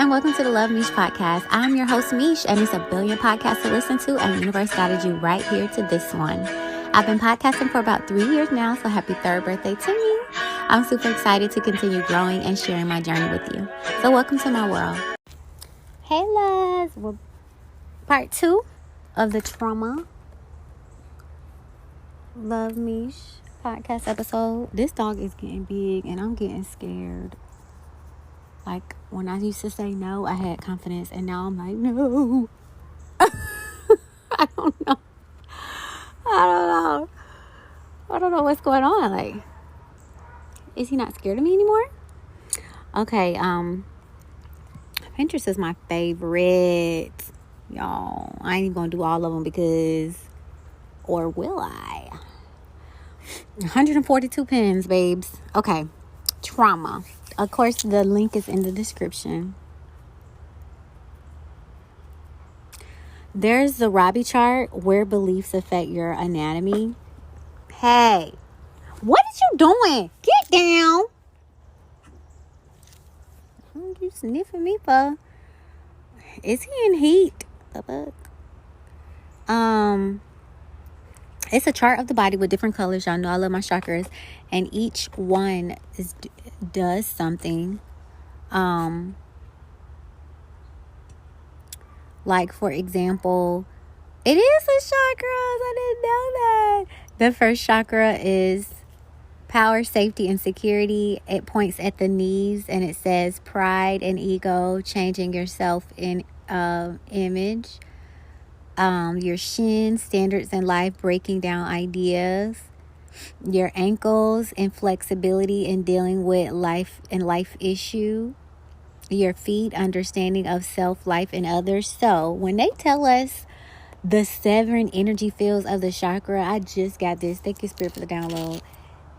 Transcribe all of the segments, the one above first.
and welcome to the Love MEESH Podcast. I'm your host, Meesh, and it's a billion podcasts to listen to, and the universe guided you right here to this one. I've been podcasting for about 3 years now, so happy third birthday to me. I'm super excited to continue growing and sharing my journey with you. So welcome to my world. Hey, loves. Well, part 2 of the Truama Love MEESH podcast episode. This dog is getting big, and I'm getting scared. Like, when I used to say no, I had confidence, and now I'm like, no. I don't know. I don't know what's going on. Like, is he not scared of me anymore? Okay, Pinterest is my favorite. Y'all, I ain't even gonna do all of them because, or will I? 142 pins, babes. Okay, trauma. Of course, the link is in the description. There's the Robbie chart where beliefs affect your anatomy. Hey, what is you doing? Get down. What are you sniffing me for? Is he in heat? The fuck? It's a chart of the body with different colors. Y'all know I love my chakras. And each one does something. Like, for example, it is a chakra. I didn't know that. The first chakra is power, safety, and security. It points at the knees, and it says pride and ego, changing yourself in image. Your shin, standards in life, breaking down ideas. Your ankles, inflexibility in dealing with life and life issue. Your feet, understanding of self, life, and others. So when they tell us the 7 energy fields of the chakra, I just got this. Thank you, Spirit, for the download.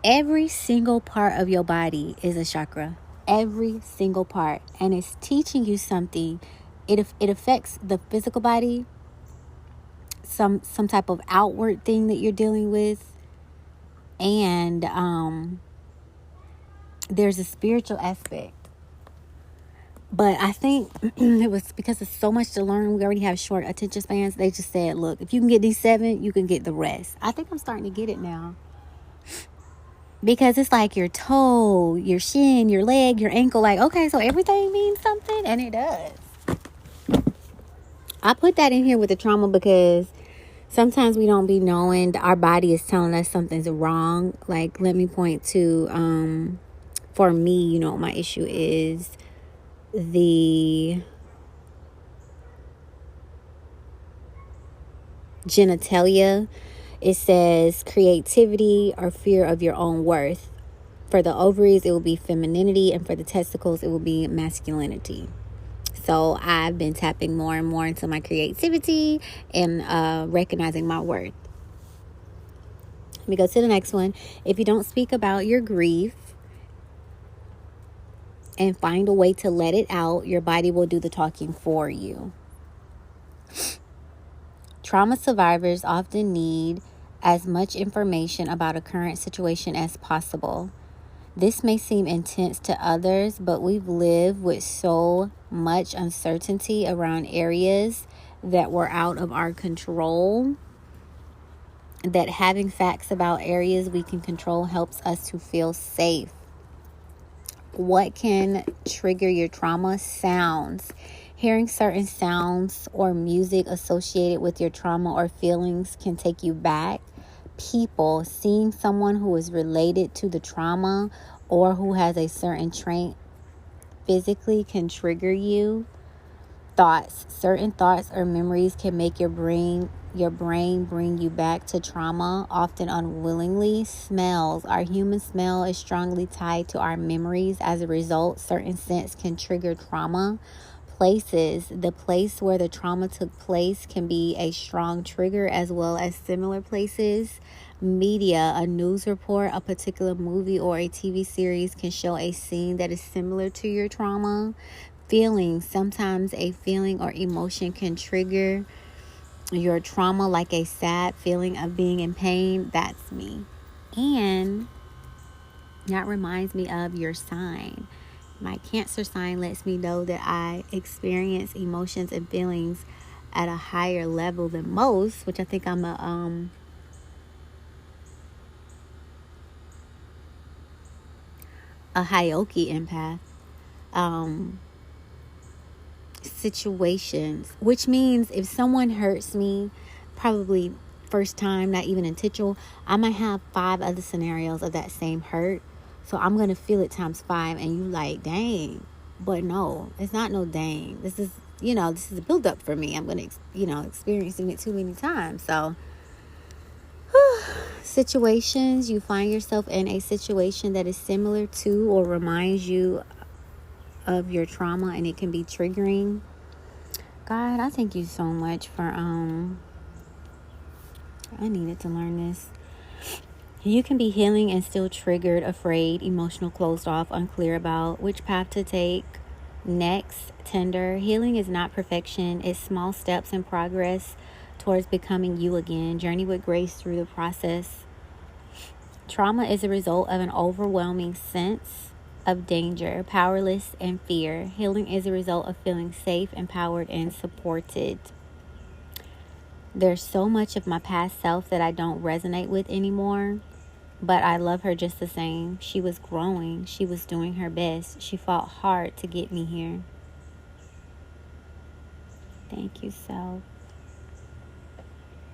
Every single part of your body is a chakra. Every single part. And it's teaching you something. It affects the physical body. Some type of outward thing that you're dealing with. And there's a spiritual aspect. But I think it was because it's so much to learn. We already have short attention spans. They just said, look, if you can get these 7, you can get the rest. I think I'm starting to get it now. Because it's like your toe, your shin, your leg, your ankle. Like, okay, so everything means something. And it does. I put that in here with the trauma because sometimes we don't be knowing our body is telling us something's wrong. Like, let me point to, for me, my issue is the genitalia. It says creativity or fear of your own worth. For the ovaries, it will be femininity, and for the testicles, it will be masculinity. So I've been tapping more and more into my creativity and recognizing my worth. Let me go to the next one. If you don't speak about your grief and find a way to let it out, your body will do the talking for you. Trauma survivors often need as much information about a current situation as possible. This may seem intense to others, but we've lived with so much uncertainty around areas that were out of our control that having facts about areas we can control helps us to feel safe. What can trigger your trauma? Sounds. Hearing certain sounds or music associated with your trauma or feelings can take you back. People, seeing someone who is related to the trauma or who has a certain trait physically can trigger you. Thoughts. Certain thoughts or memories can make your brain bring you back to trauma, often unwillingly. Smells. Our human smell is strongly tied to our memories. As a result, certain scents can trigger trauma. Places. The place where the trauma took place can be a strong trigger, as well as similar places. Media. A news report, a particular movie, or a TV series can show a scene that is similar to your trauma. Feelings. Sometimes a feeling or emotion can trigger your trauma, like a sad feeling of being in pain. That's me. And that reminds me of your sign. My Cancer sign lets me know that I experience emotions and feelings at a higher level than most, which I think I'm a hierarchy empath. Situations, which means if someone hurts me, probably first time, not even intentional, I might have 5 other scenarios of that same hurt. So I'm going to feel it times 5, and you like, dang. But no, it's not no dang. This is a build up for me. I'm going to, experiencing it too many times. So situations, you find yourself in a situation that is similar to or reminds you of your trauma, and it can be triggering. God, I thank you so much for I needed to learn this. You can be healing and still triggered, afraid, emotional, closed off, unclear about which path to take next. Tender. Healing is not perfection. It's small steps in progress towards becoming you again. Journey with grace through the process. Trauma is a result of an overwhelming sense of danger, powerless, and fear. Healing is a result of feeling safe, empowered, and supported. There's so much of my past self that I don't resonate with anymore, but I love her just the same. She was growing. She was doing her best. She fought hard to get me here. Thank you, self.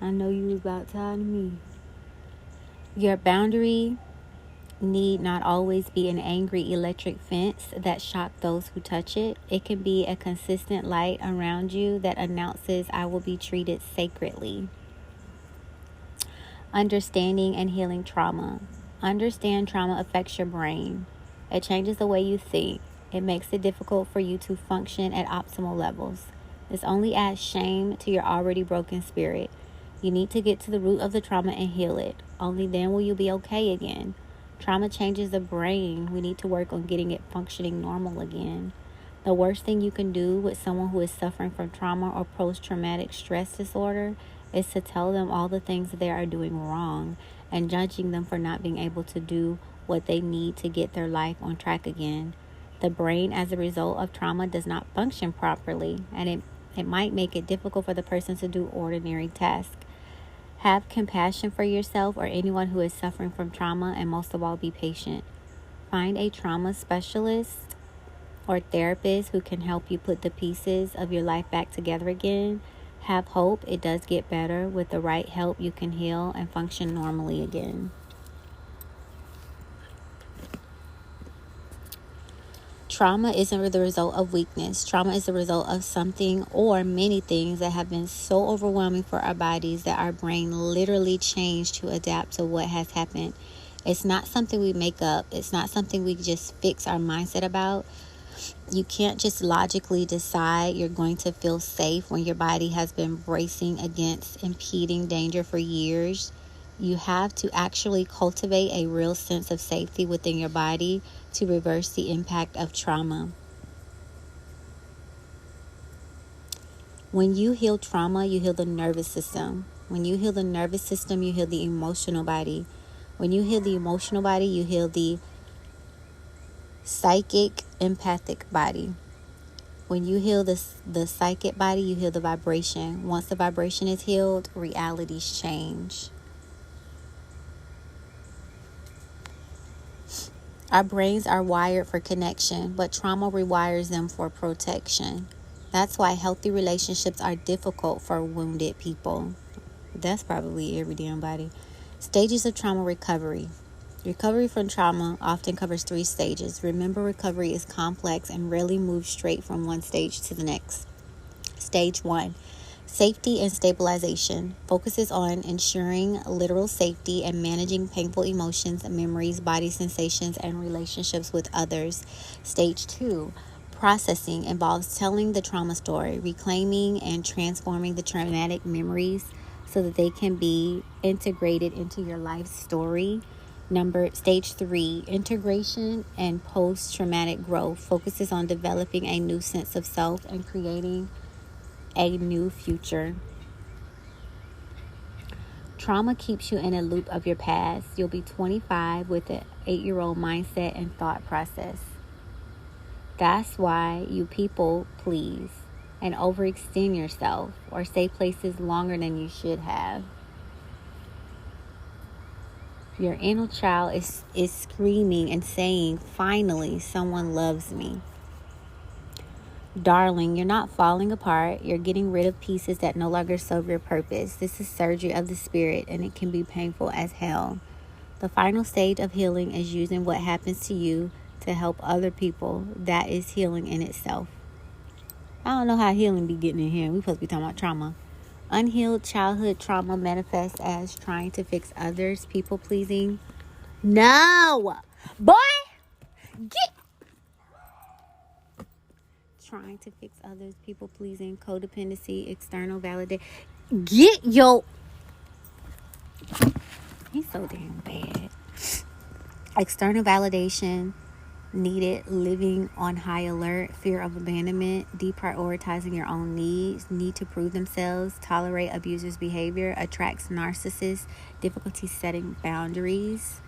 I know you was about tired of me. Your boundary need not always be an angry electric fence that shocks those who touch it. It can be a consistent light around you that announces, I will be treated sacredly. Understanding and healing trauma. Understand trauma affects your brain. It changes the way you think. It makes it difficult for you to function at optimal levels. This only adds shame to your already broken spirit. You need to get to the root of the trauma and heal it. Only then will you be okay again. Trauma changes the brain. We need to work on getting it functioning normal again. The worst thing you can do with someone who is suffering from trauma or post-traumatic stress disorder is to tell them all the things that they are doing wrong and judging them for not being able to do what they need to get their life on track again. The brain, as a result of trauma, does not function properly, and it might make it difficult for the person to do ordinary tasks. Have compassion for yourself or anyone who is suffering from trauma, and most of all, be patient. Find a trauma specialist or therapist who can help you put the pieces of your life back together again. Have hope. It does get better. With the right help, you can heal and function normally again. Trauma isn't the result of weakness. Trauma is the result of something or many things that have been so overwhelming for our bodies that our brain literally changed to adapt to what has happened. It's not something we make up. It's not something we just fix our mindset about. You can't just logically decide you're going to feel safe when your body has been bracing against impending danger for years. You have to actually cultivate a real sense of safety within your body to reverse the impact of trauma. When you heal trauma, you heal the nervous system. When you heal the nervous system, you heal the emotional body. When you heal the emotional body, you heal the psychic, empathic body. When you heal the psychic body, you heal the vibration. Once the vibration is healed, realities change. Our brains are wired for connection, but trauma rewires them for protection. That's why healthy relationships are difficult for wounded people. That's probably every damn body. Stages of trauma recovery. Recovery from trauma often covers 3 stages. Remember, recovery is complex and rarely moves straight from one stage to the next. Stage 1. Safety and stabilization focuses on ensuring literal safety and managing painful emotions, memories, body sensations, and relationships with others. Stage 2. Processing involves telling the trauma story, reclaiming and transforming the traumatic memories so that they can be integrated into your life story. Stage 3, integration and post-traumatic growth focuses on developing a new sense of self and creating a new future. Trauma keeps you in a loop of your past. You'll be 25 with an 8-year-old mindset and thought process. That's why you people please and overextend yourself or stay places longer than you should have. Your inner child is screaming and saying, finally, someone loves me. Darling, you're not falling apart. You're getting rid of pieces that no longer serve your purpose. This is surgery of the spirit, and it can be painful as hell. The final stage of healing is using what happens to you to help other people. That is healing in itself. I don't know how healing be getting in here. We supposed to be talking about trauma. Unhealed childhood trauma manifests as trying to fix others, people pleasing. No! Boy! Get! Trying to fix others, people pleasing, codependency, external validation. Get your... He's so damn bad. External validation needed, living on high alert, fear of abandonment, deprioritizing your own needs, need to prove themselves, tolerate abusers' behavior, attracts narcissists, difficulty setting boundaries.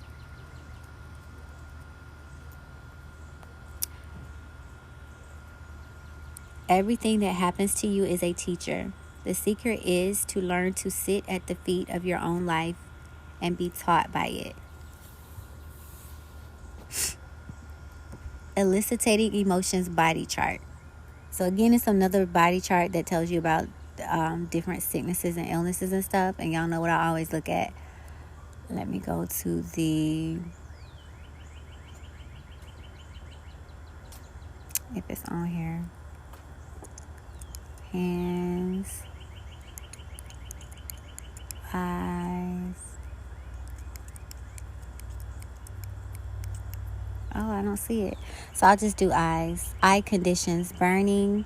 Everything that happens to you is a teacher. The secret is to learn to sit at the feet of your own life and be taught by it. Eliciting emotions body chart. So again, it's another body chart that tells you about different sicknesses and illnesses and stuff. And y'all know what I always look at. Let me go to the... if it's on here. Hands, eyes. Oh, I don't see it. So I'll just do eyes. Eye conditions. Burning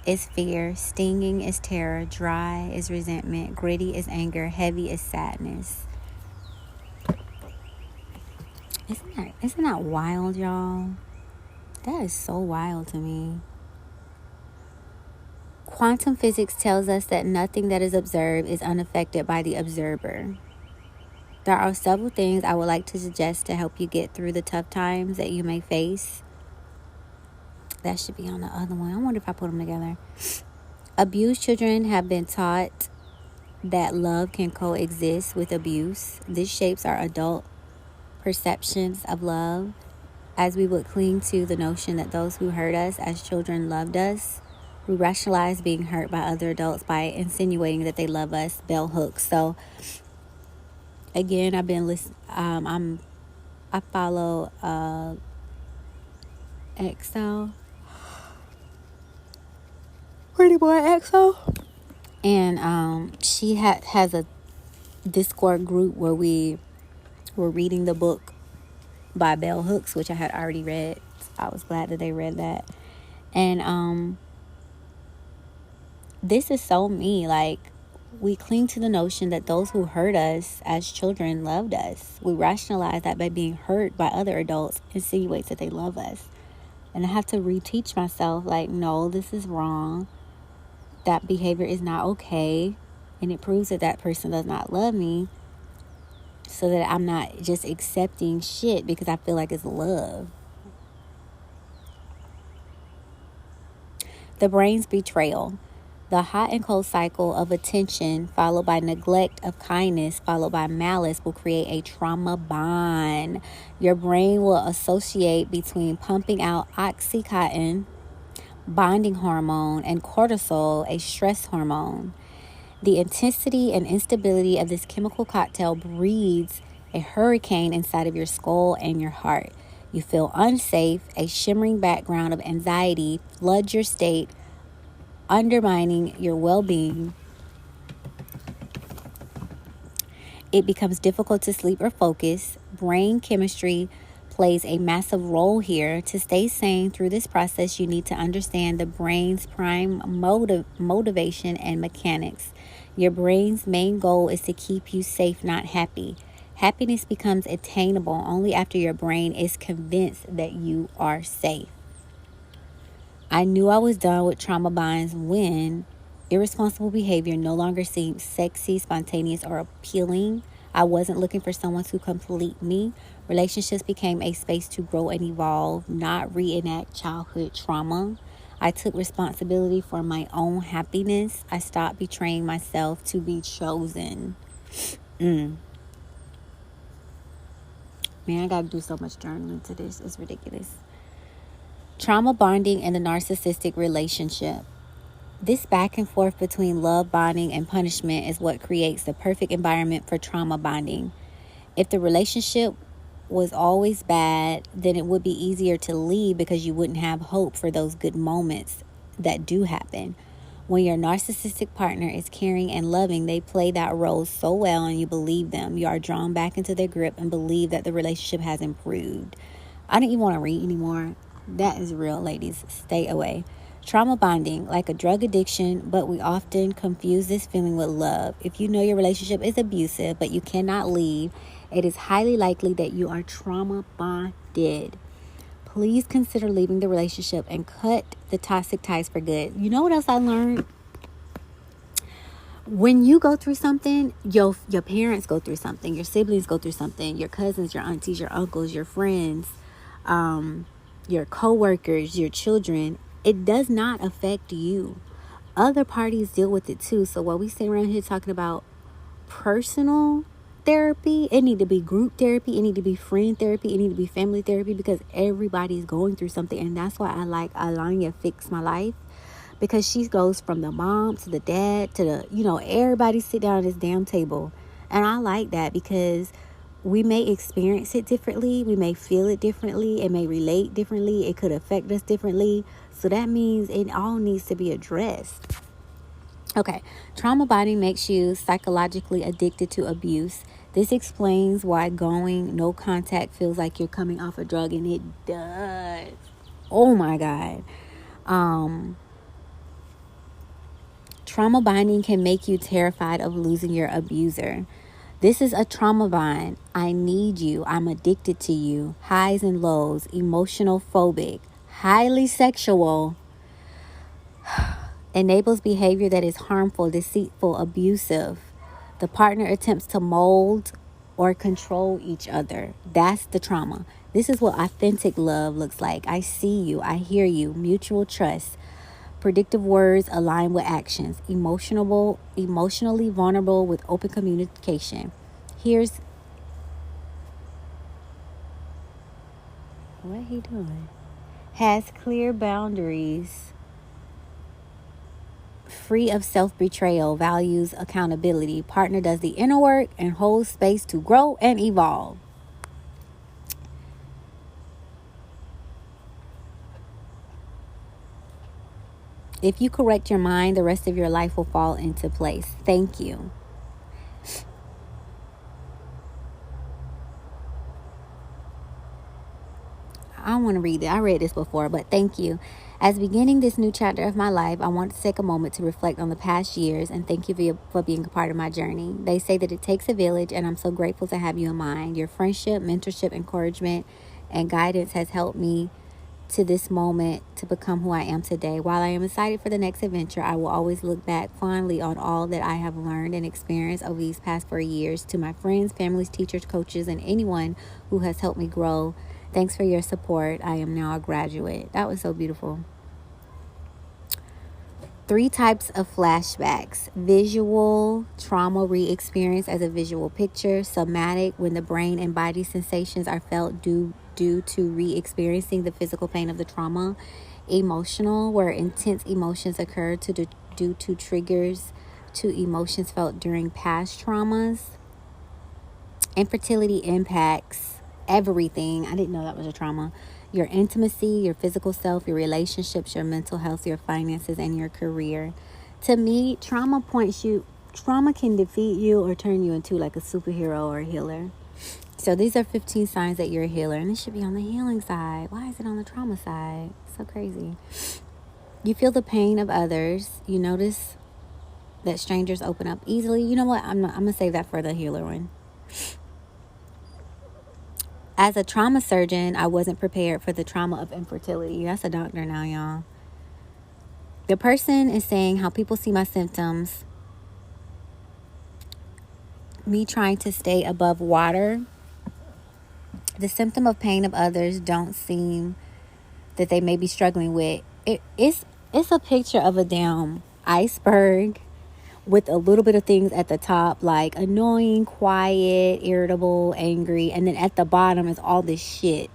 is fear. Stinging is terror. Dry is resentment. Gritty is anger. Heavy is sadness. Isn't that wild, y'all? That is so wild to me. Quantum physics tells us that nothing that is observed is unaffected by the observer. There are several things I would like to suggest to help you get through the tough times that you may face. That should be on the other one. I wonder if I put them together. Abused children have been taught that love can coexist with abuse. This shapes our adult perceptions of love, as we would cling to the notion that those who hurt us as children loved us. We rationalize being hurt by other adults by insinuating that they love us. Bell hooks. So, again, I've been listening. I follow EXO, Pretty Boy EXO, and she has a Discord group where we were reading the book by Bell Hooks, which I had already read. I was glad that they read that, and this is so me. Like, we cling to the notion that those who hurt us as children loved us. We rationalize that by being hurt by other adults insinuates that they love us. And I have to reteach myself, like, no, this is wrong. That behavior is not okay. And it proves that that person does not love me. So that I'm not just accepting shit because I feel like it's love. The brain's betrayal. The hot and cold cycle of attention followed by neglect of kindness followed by malice will create a trauma bond. Your brain will associate between pumping out oxytocin, bonding hormone, and cortisol, a stress hormone. The intensity and instability of this chemical cocktail breeds a hurricane inside of your skull and your heart. You feel unsafe. A shimmering background of anxiety floods your state, undermining your well-being. It becomes difficult to sleep or focus. Brain chemistry plays a massive role here. To stay sane through this process, you need to understand the brain's prime motivation and mechanics. Your brain's main goal is to keep you safe, not happy. Happiness becomes attainable only after your brain is convinced that you are safe. I knew I was done with trauma bonds when irresponsible behavior no longer seemed sexy, spontaneous, or appealing. I wasn't looking for someone to complete me. Relationships became a space to grow and evolve, not reenact childhood trauma. I took responsibility for my own happiness. I stopped betraying myself to be chosen. Man, I gotta do so much journaling to this. It's ridiculous. Trauma bonding in the narcissistic relationship. This back and forth between love bonding and punishment is what creates the perfect environment for trauma bonding. If the relationship was always bad, then it would be easier to leave because you wouldn't have hope for those good moments that do happen. When your narcissistic partner is caring and loving, they play that role so well and you believe them. You are drawn back into their grip and believe that the relationship has improved. I don't even want to read anymore. That is real, ladies. Stay away. Trauma bonding, like a drug addiction, but we often confuse this feeling with love. If you know your relationship is abusive, but you cannot leave, it is highly likely that you are trauma bonded. Please consider leaving the relationship and cut the toxic ties for good. You know what else I learned? When you go through something, your parents go through something, your siblings go through something, your cousins, your aunties, your uncles, your friends, your co-workers, your children, it does not affect you. Other parties deal with it too. So while we sit around here talking about personal therapy, it need to be group therapy, it need to be friend therapy, it need to be family therapy, because everybody's going through something. And that's why I like Alanya Fix My Life, because she goes from the mom to the dad to the, everybody sit down at this damn table. And I like that because we may experience it differently. We may feel it differently. It may relate differently. It could affect us differently. So that means it all needs to be addressed. Okay, trauma bonding makes you psychologically addicted to abuse. This explains why going no contact feels like you're coming off a drug, and it does. Oh my God. Trauma bonding can make you terrified of losing your abuser. This is a trauma bond. I need you. I'm addicted to you. Highs and lows. Emotional phobic. Highly sexual. Enables behavior that is harmful, deceitful, abusive. The partner attempts to mold or control each other. That's the trauma. This is what authentic love looks like. I see you. I hear you. Mutual trust. Predictive words align with actions. Emotionally vulnerable with open communication. What he doing? Has clear boundaries. Free of self-betrayal. Values accountability. Partner does the inner work and holds space to grow and evolve. If you correct your mind, the rest of your life will fall into place. Thank you. I don't want to read it. I read this before, but thank you. As beginning this new chapter of my life, I want to take a moment to reflect on the past years and thank you for being a part of my journey. They say that it takes a village, and I'm so grateful to have you in mind. Your friendship, mentorship, encouragement, and guidance has helped me to this moment to become who I am today. While I am excited for the next adventure, I will always look back fondly on all that I have learned and experienced over these past 4 years. To my friends, families, teachers, coaches, and anyone who has helped me grow, thanks for your support. I am now a graduate. That was so beautiful. 3 types of flashbacks. Visual trauma re-experience as a visual picture. Somatic, when the brain and body sensations are felt due to re-experiencing the physical pain of the trauma. Emotional, where intense emotions occur due to triggers to emotions felt during past traumas. Infertility impacts everything. I didn't know that was a trauma. Your intimacy, your physical self, your relationships, your mental health, your finances, and your career. To me, trauma can defeat you or turn you into like a superhero or a healer. So these are 15 signs that you're a healer, and it should be on the healing side. Why is it on the trauma side? So crazy. You feel the pain of others. You notice that strangers open up easily. You know what? I'm going to save that for the healer one. As a trauma surgeon, I wasn't prepared for the trauma of infertility. That's a doctor now, y'all. The person is saying how people see my symptoms me trying to stay above water. The symptom of pain of others don't seem that they may be struggling with. It's a picture of a damn iceberg with a little bit of things at the top, like annoying, quiet, irritable, angry, and then at the bottom is all this shit.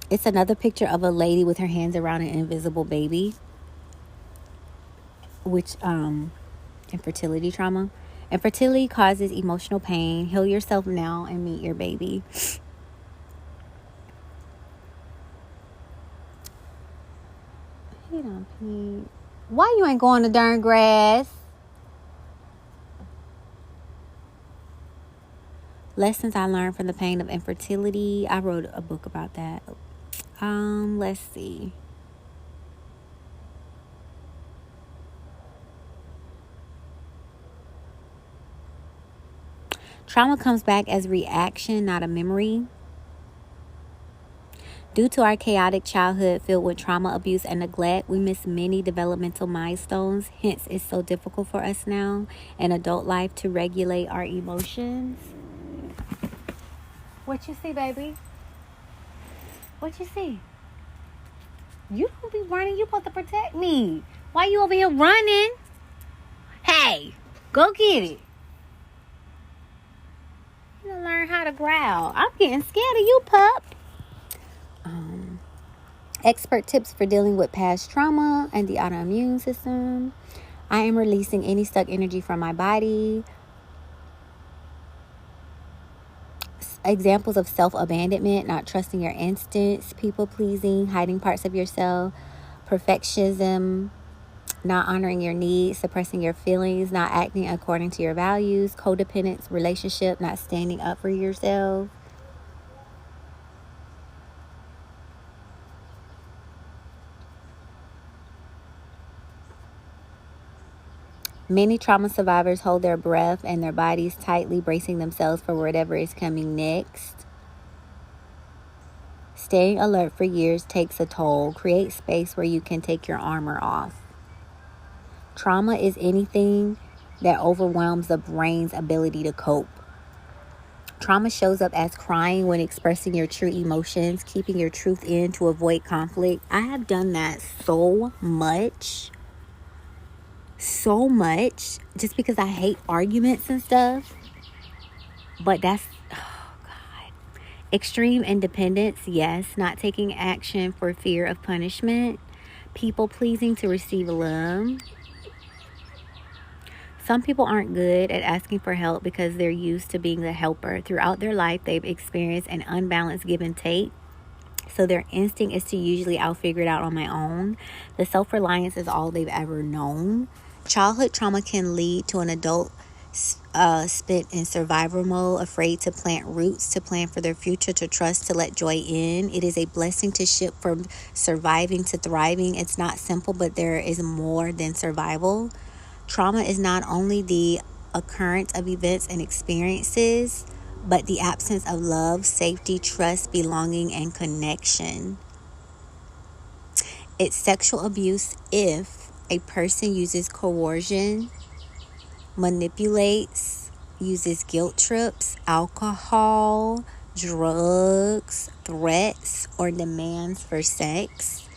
It's another picture of a lady with her hands around an invisible baby, which infertility trauma. Infertility causes emotional pain. Heal yourself now and meet your baby. He done peed. Why you ain't going to darn grass? Lessons I learned from the pain of infertility. I wrote a book about that. Let's see. Trauma comes back as reaction, not a memory. Due to our chaotic childhood filled with trauma, abuse, and neglect, we miss many developmental milestones. Hence, it's so difficult for us now in adult life to regulate our emotions. What you see, baby? What you see? You don't be running. You supposed to protect me. Why you over here running? Hey, go get it. You gotta learn how to growl. I'm getting scared of you, pup. Expert tips for dealing with past trauma and the autoimmune system. I am releasing any stuck energy from my body. Examples of self-abandonment, not trusting your instincts, people-pleasing, hiding parts of yourself, perfectionism, not honoring your needs, suppressing your feelings, not acting according to your values, codependence, relationship, not standing up for yourself. Many trauma survivors hold their breath and their bodies tightly, bracing themselves for whatever is coming next. Staying alert for years takes a toll. Create space where you can take your armor off. Trauma is anything that overwhelms the brain's ability to cope. Trauma shows up as crying when expressing your true emotions, keeping your truth in to avoid conflict. I have done that so much, just because I hate arguments and stuff. But that's, oh God. Extreme independence, yes. Not taking action for fear of punishment. People pleasing to receive love. Some people aren't good at asking for help because they're used to being the helper. Throughout their life, they've experienced an unbalanced give and take. So their instinct is to usually I'll figure it out on my own. The self-reliance is all they've ever known. Childhood trauma can lead to an adult spent in survival mode, afraid to plant roots, to plan for their future, to trust, to let joy in. It is a blessing to shift from surviving to thriving. It's not simple, but there is more than survival. Trauma is not only the occurrence of events and experiences, but the absence of love, safety, trust, belonging, and connection. It's sexual abuse if a person uses coercion, manipulates, uses guilt trips, alcohol, drugs, threats, or demands for sex.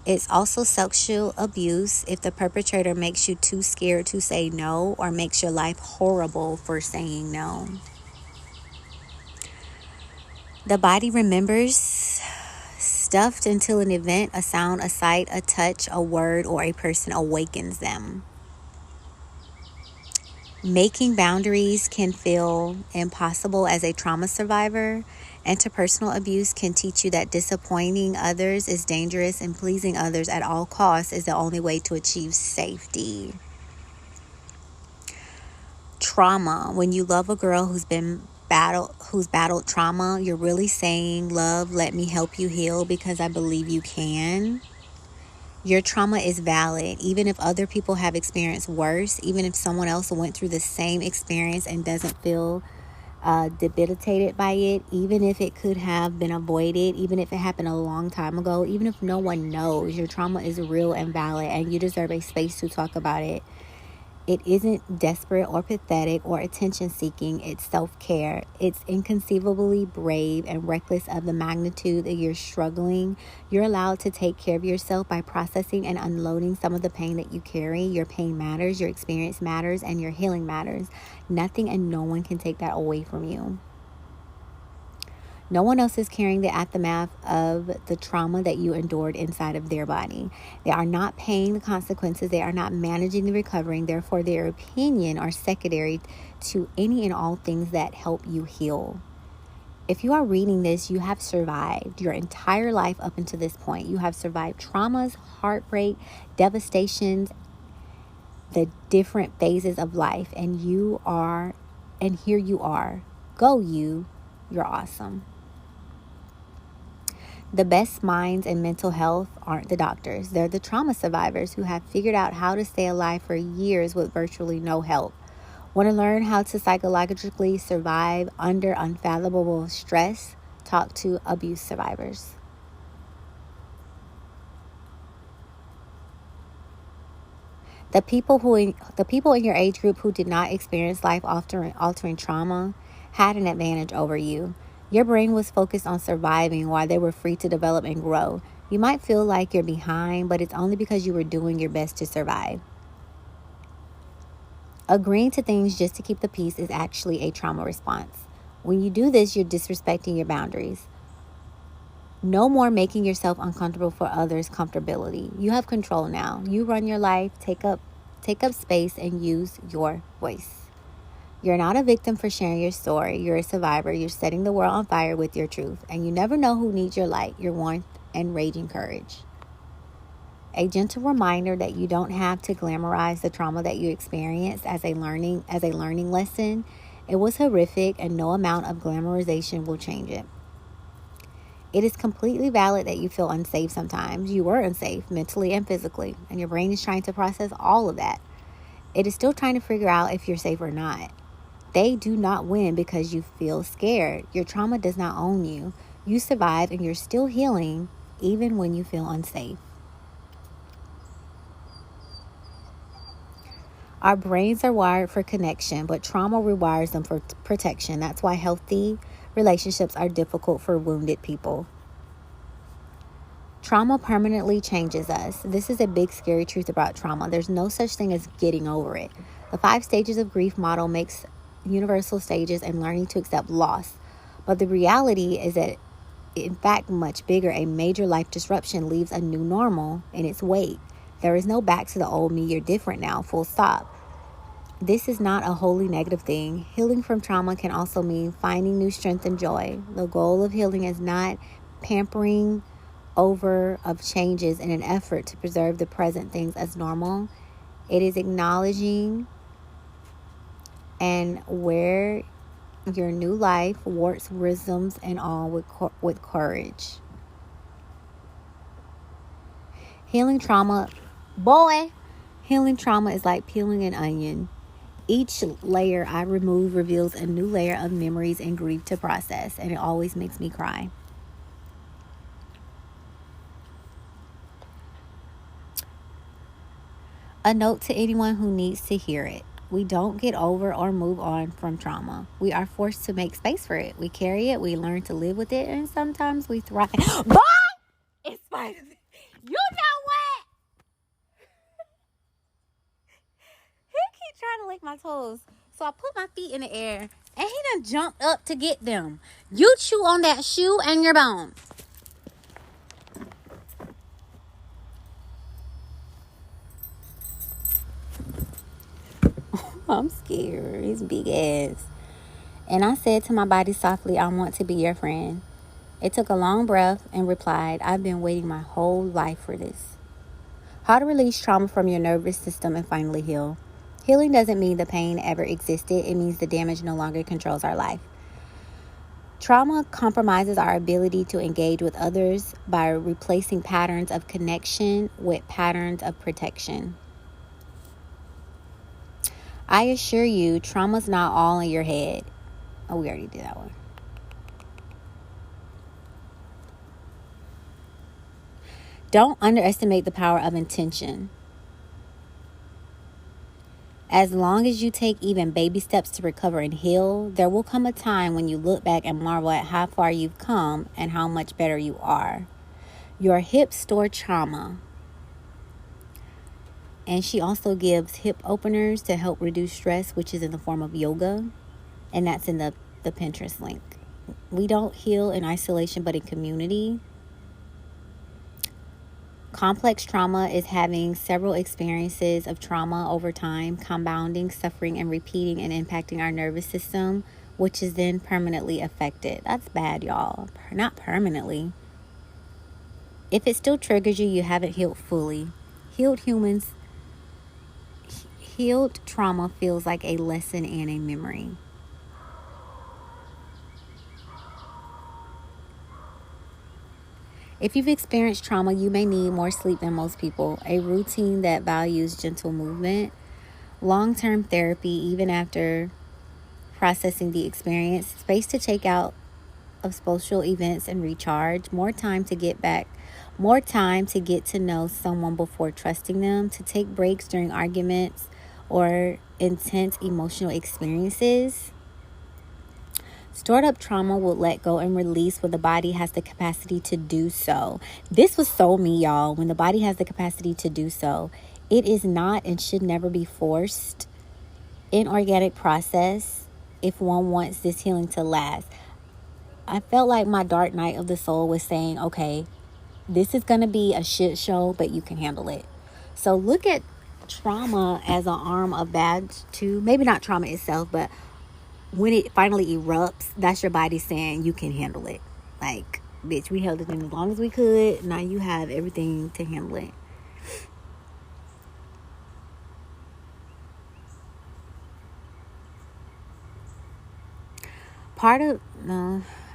It's also sexual abuse if the perpetrator makes you too scared to say no or makes your life horrible for saying no. The body remembers stuffed until an event, a sound, a sight, a touch, a word, or a person awakens them. Making boundaries can feel impossible as a trauma survivor. Interpersonal abuse can teach you that disappointing others is dangerous and pleasing others at all costs is the only way to achieve safety. Trauma. When you love a girl who's battled trauma, you're really saying, love, let me help you heal because I believe you can. Your trauma is valid, even if other people have experienced worse, even if someone else went through the same experience and doesn't feel debilitated by it, even if it could have been avoided, even if it happened a long time ago, even if no one knows, your trauma is real and valid and you deserve a space to talk about it. It isn't desperate or pathetic or attention seeking. It's self-care. It's inconceivably brave and reckless of the magnitude that you're struggling. You're allowed to take care of yourself by processing and unloading some of the pain that you carry. Your pain matters, your experience matters, and your healing matters. Nothing and no one can take that away from you. No one else is carrying the aftermath of the trauma that you endured inside of their body. They are not paying the consequences. They are not managing the recovering. Therefore, their opinion are secondary to any and all things that help you heal. If you are reading this, you have survived your entire life up until this point. You have survived traumas, heartbreak, devastations, the different phases of life. And here you are. Go you. You're awesome. The best minds in mental health aren't the doctors. They're the trauma survivors who have figured out how to stay alive for years with virtually no help. Want to learn how to psychologically survive under unfathomable stress? Talk to abuse survivors. The people in your age group who did not experience life-altering trauma had an advantage over you. Your brain was focused on surviving while they were free to develop and grow. You might feel like you're behind, but it's only because you were doing your best to survive. Agreeing to things just to keep the peace is actually a trauma response. When you do this, you're disrespecting your boundaries. No more making yourself uncomfortable for others' comfortability. You have control now. You run your life, take up space, and use your voice. You're not a victim for sharing your story. You're a survivor. You're setting the world on fire with your truth. And you never know who needs your light, your warmth, and raging courage. A gentle reminder that you don't have to glamorize the trauma that you experienced as a learning lesson. It was horrific, and no amount of glamorization will change it. It is completely valid that you feel unsafe sometimes. You were unsafe mentally and physically, and your brain is trying to process all of that. It is still trying to figure out if you're safe or not. They do not win because you feel scared. Your trauma does not own you. You survive and you're still healing even when you feel unsafe. Our brains are wired for connection, but trauma rewires them for protection. That's why healthy relationships are difficult for wounded people. Trauma permanently changes us. This is a big, scary truth about trauma. There's no such thing as getting over it. The 5 stages of grief model makes universal stages and learning to accept loss. But the reality is that, in fact, much bigger. A major life disruption leaves a new normal in its wake. There is no back to the old me. You're different now, full stop. This is not a wholly negative thing. Healing from trauma can also mean finding new strength and joy. The goal of healing is not pampering over of changes in an effort to preserve the present things as normal. It is acknowledging and where your new life, warts, rhythms, and all with courage. Healing trauma is like peeling an onion. Each layer I remove reveals a new layer of memories and grief to process, and it always makes me cry. A note to anyone who needs to hear it. We don't get over or move on from trauma. We are forced to make space for it. We carry it, we learn to live with it, and sometimes we thrive. But in spite of it, you know what? He keep trying to lick my toes. So I put my feet in the air, and he done jumped up to get them. You chew on that shoe and your bones. I'm scared. He's big ass. And I said to my body softly, I want to be your friend. It took a long breath and replied, I've been waiting my whole life for this. How to release trauma from your nervous system and finally heal. Healing doesn't mean the pain ever existed. It means the damage no longer controls our life. Trauma compromises our ability to engage with others by replacing patterns of connection with patterns of protection. I assure you, trauma's not all in your head. Oh, we already did that one. Don't underestimate the power of intention. As long as you take even baby steps to recover and heal, there will come a time when you look back and marvel at how far you've come and how much better you are. Your hips store trauma. And she also gives hip openers to help reduce stress, which is in the form of yoga. And that's in the Pinterest link. We don't heal in isolation, but in community. Complex trauma is having several experiences of trauma over time, compounding, suffering, and repeating and impacting our nervous system, which is then permanently affected. That's bad, y'all. Not permanently. If it still triggers you, you haven't healed fully. Healed trauma feels like a lesson and a memory. If you've experienced trauma, you may need more sleep than most people, a routine that values gentle movement, long-term therapy even after processing the experience, space to check out of social events and recharge, more time to get to know someone before trusting them, to take breaks during arguments or intense emotional experiences. Stored up trauma will let go and release when the body has the capacity to do so. This was so me, y'all. When the body has the capacity to do so, it is not and should never be forced. Inorganic process if one wants this healing to last. I felt like my dark night of the soul was saying, okay, this is going to be a shit show, but you can handle it. So look at trauma as an arm of bad too. Maybe not trauma itself, but when it finally erupts, that's your body saying you can handle it. Like, bitch, we held it in as long as we could. Now you have everything to handle it.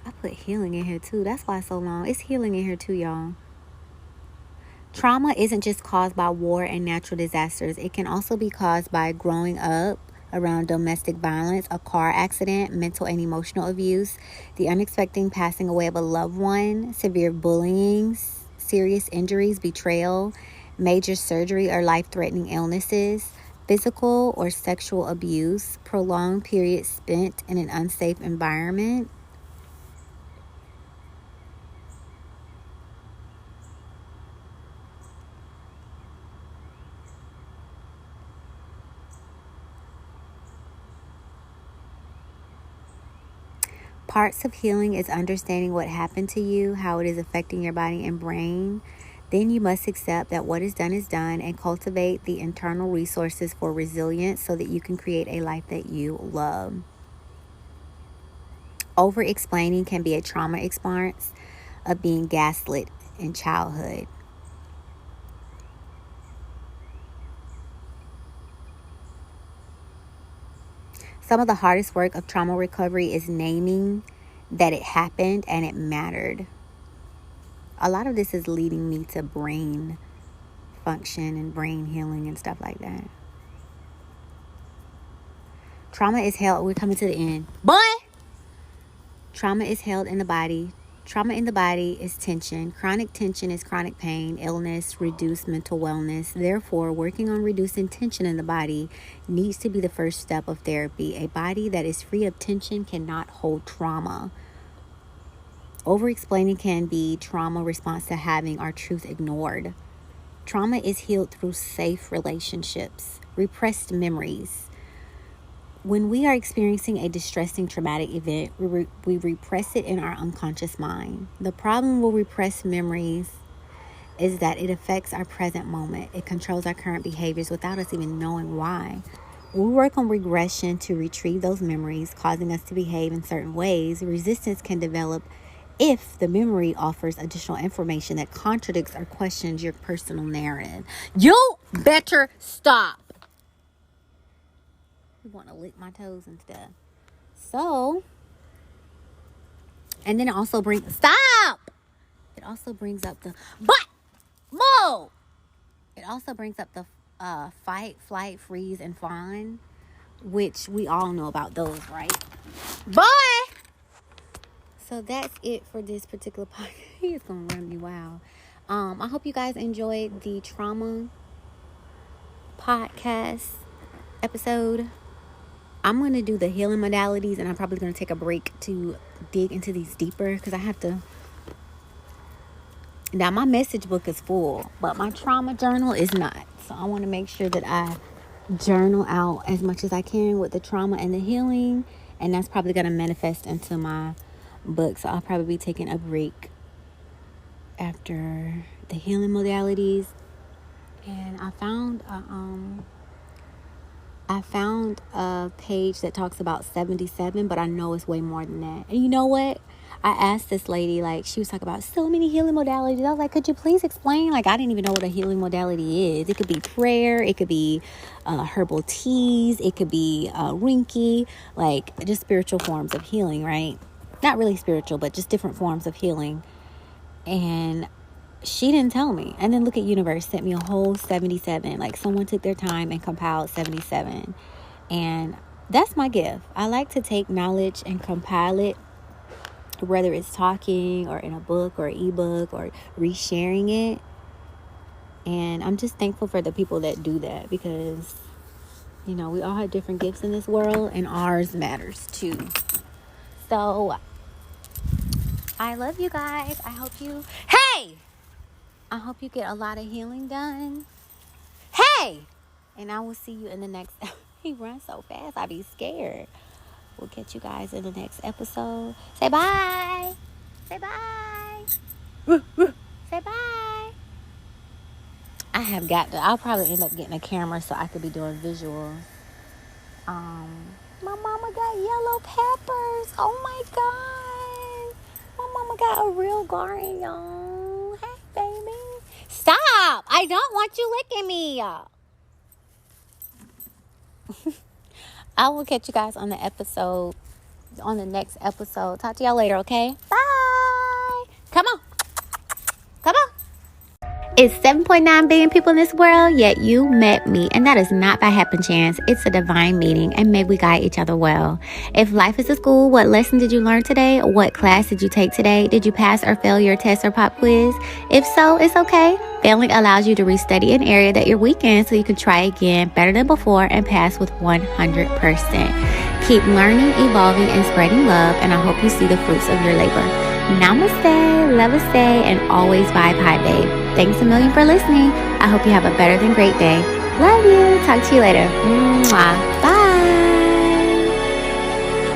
I put healing in here too. That's why it's so long. It's healing in here too, y'all. Trauma isn't just caused by war and natural disasters. It can also be caused by growing up around domestic violence, a car accident, mental and emotional abuse, the unexpected passing away of a loved one, severe bullying, serious injuries, betrayal, major surgery or life-threatening illnesses, physical or sexual abuse, prolonged periods spent in an unsafe environment. Parts of healing is understanding what happened to you, how it is affecting your body and brain. Then you must accept that what is done and cultivate the internal resources for resilience so that you can create a life that you love. Over-explaining can be a trauma experience of being gaslit in childhood. Some of the hardest work of trauma recovery is naming that it happened and it mattered. A lot of this is leading me to brain function and brain healing and stuff like that. Trauma is held, we're coming to the end. Boy! Trauma is held in the body. Trauma in the body is tension. Chronic tension is chronic pain, illness, reduced mental wellness. Therefore, working on reducing tension in the body needs to be the first step of therapy. A body that is free of tension cannot hold trauma. Over-explaining can be trauma response to having our truth ignored. Trauma is healed through safe relationships, repressed memories. When we are experiencing a distressing traumatic event, we repress it in our unconscious mind. The problem with repressed memories is that it affects our present moment. It controls our current behaviors without us even knowing why. When we work on regression to retrieve those memories, causing us to behave in certain ways, resistance can develop if the memory offers additional information that contradicts or questions your personal narrative. You better stop. You want to lick my toes and stuff. So, and then it also brings, stop! It also brings up the, move! It also brings up the fight, flight, freeze, and fawn, which we all know about those, right? Boy! So that's it for this particular podcast. He's going to run me wild. I hope you guys enjoyed the trauma podcast. episode, I'm going to do the healing modalities, and I'm probably going to take a break to dig into these deeper, because I have to. Now, my message book is full, but my trauma journal is not. So I want to make sure that I journal out as much as I can with the trauma and the healing, and that's probably going to manifest into my book. So I'll probably be taking a break after the healing modalities. And I found a page that talks about 77, but I know it's way more than that. And you know what? I asked this lady, like, she was talking about so many healing modalities. I was like, could you please explain? Like, I didn't even know what a healing modality is. It could be prayer. It could be herbal teas. It could be reiki, like just spiritual forms of healing, right? Not really spiritual, but just different forms of healing. And she didn't tell me. And then look at Universe sent me a whole 77. Like, someone took their time and compiled 77. And that's my gift. I like to take knowledge and compile it, whether it's talking or in a book or ebook or resharing it. And I'm just thankful for the people that do that, because, you know, we all have different gifts in this world, and ours matters too. So I love you guys. I hope you get a lot of healing done. Hey! And I will see you in the next... He runs so fast, I be scared. We'll catch you guys in the next episode. Say bye! Say bye! Say bye! I'll probably end up getting a camera so I could be doing visuals. My mama got yellow peppers. Oh my God. My mama got a real garden, y'all. Hey, baby. Stop! I don't want you licking me. I will catch you guys on the next episode. Talk to y'all later, okay? Bye! Come on. It's 7.9 billion people in this world, yet you met me. And that is not by happen chance. It's a divine meeting, and may we guide each other well. If life is a school, what lesson did you learn today? What class did you take today? Did you pass or fail your test or pop quiz? If so, it's okay. Failing allows you to restudy an area that you're weak in, so you can try again better than before and pass with 100%. Keep learning, evolving, and spreading love, and I hope you see the fruits of your labor. Namaste, love-a-stay, and always vibe high, babe. Thanks a million for listening. I hope you have a better than great day. Love you. Talk to you later. Mwah. Bye.